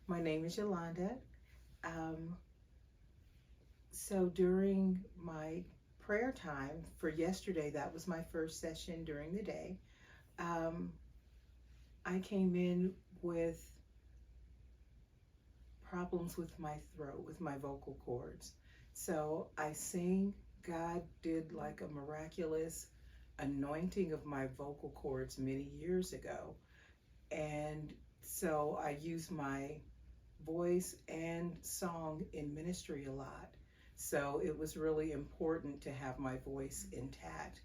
My name is Yolanda. Um, so during my prayer time for yesterday, that was my first session during the day. Um, I came in with problems with my throat, with my vocal cords. So I sing. God did like a miraculous anointing of my vocal cords many years ago. And so I use my voice and song in ministry a lot. So it was really important to have my voice intact.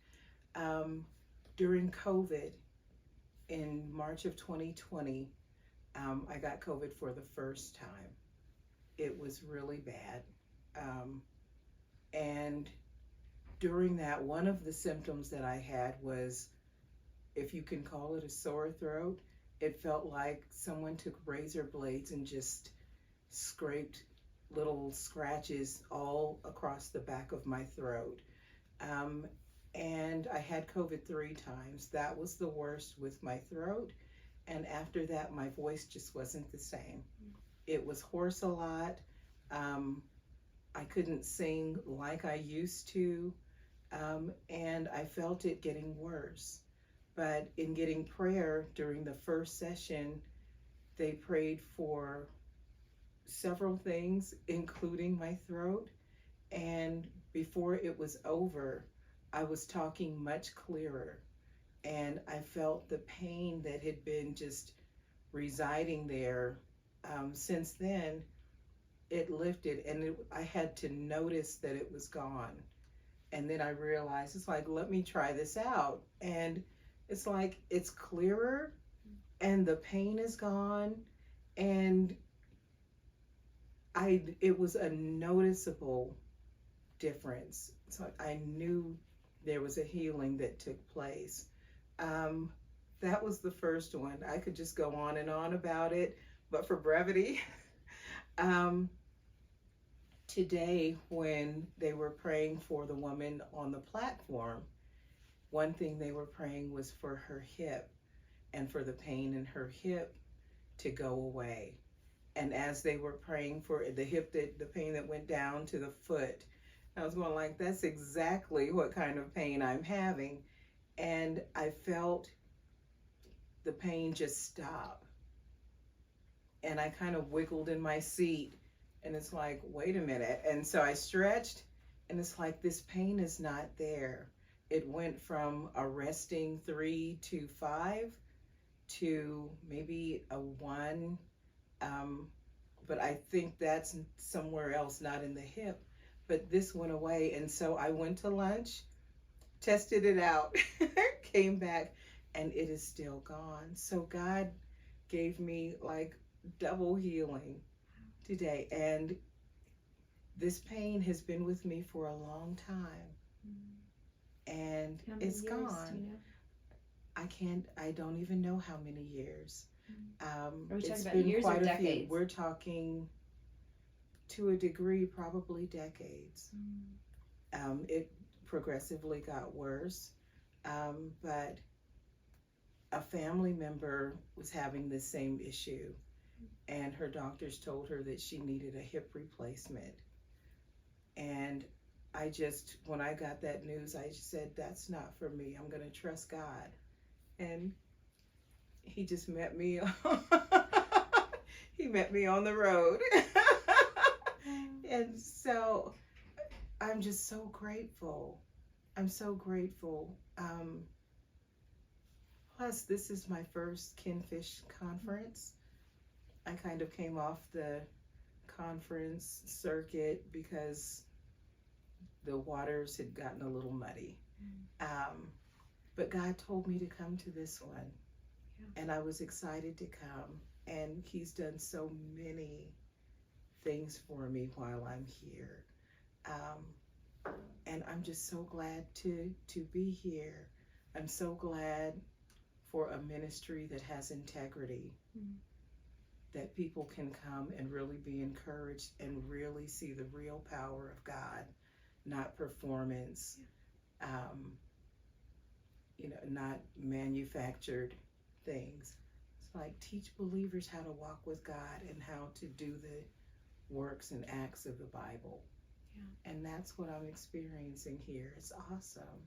Um, During COVID in March of 2020, I got COVID for the first time. It was really bad. Um, and during that, one of the symptoms that I had was, if you can call it a sore throat, it felt like someone took razor blades and just scraped little scratches all across the back of my throat. Um, and I had COVID 3 times. That was the worst with my throat. And after that, my voice just wasn't the same. It was hoarse a lot. Um, I couldn't sing like I used to. And I felt it getting worse. But in getting prayer during the first session, they prayed for several things, including my throat. And before it was over, I was talking much clearer. And I felt the pain that had been just residing there. Since then, it lifted, and I had to notice that it was gone. And then I realized, it's like, let me try this out. And it's like, it's clearer, and the pain is gone. And it was a noticeable difference. So I knew there was a healing that took place. Um, that was the first one. I could just go on and on about it, but for brevity, um, today when they were praying for the woman on the platform, one thing they were praying was for her hip and for the pain in her hip to go away. And as they were praying for the hip, that the pain that went down to the foot, I was going like, that's exactly what kind of pain I'm having. And I felt the pain just stop. And I kind of wiggled in my seat, and it's like, wait a minute. And so I stretched, and it's like, this pain is not there. It went from a resting 3 to 5 to maybe a 1. But I think that's somewhere else, not in the hip. But this went away. And so I went to lunch, tested it out, came back, and it is still gone. So God gave me like double healing today. And this pain has been with me for a long time. And How many it's years, gone. do you know? I don't even know how many years. Are we talking It's about been years or quite a few. decades? We're talking, to a degree, probably decades. It progressively got worse, but a family member was having the same issue, and her doctors told her that she needed a hip replacement. And when I got that news, I just said, that's not for me. I'm going to trust God. And he just met me. He met me on the road. And so I'm just so grateful. I'm so grateful. Plus, this is my first Kinfish conference. I kind of came off the conference circuit because the waters had gotten a little muddy. But God told me to come to this one. And I was excited to come. And he's done so many things for me while I'm here. And I'm just so glad to be here. I'm so glad for a ministry that has integrity, that people can come and really be encouraged and really see the real power of God, not performance, not manufactured things. like teach believers how to walk with God and how to do the works and acts of the Bible. Yeah. And that's what I'm experiencing here. It's awesome.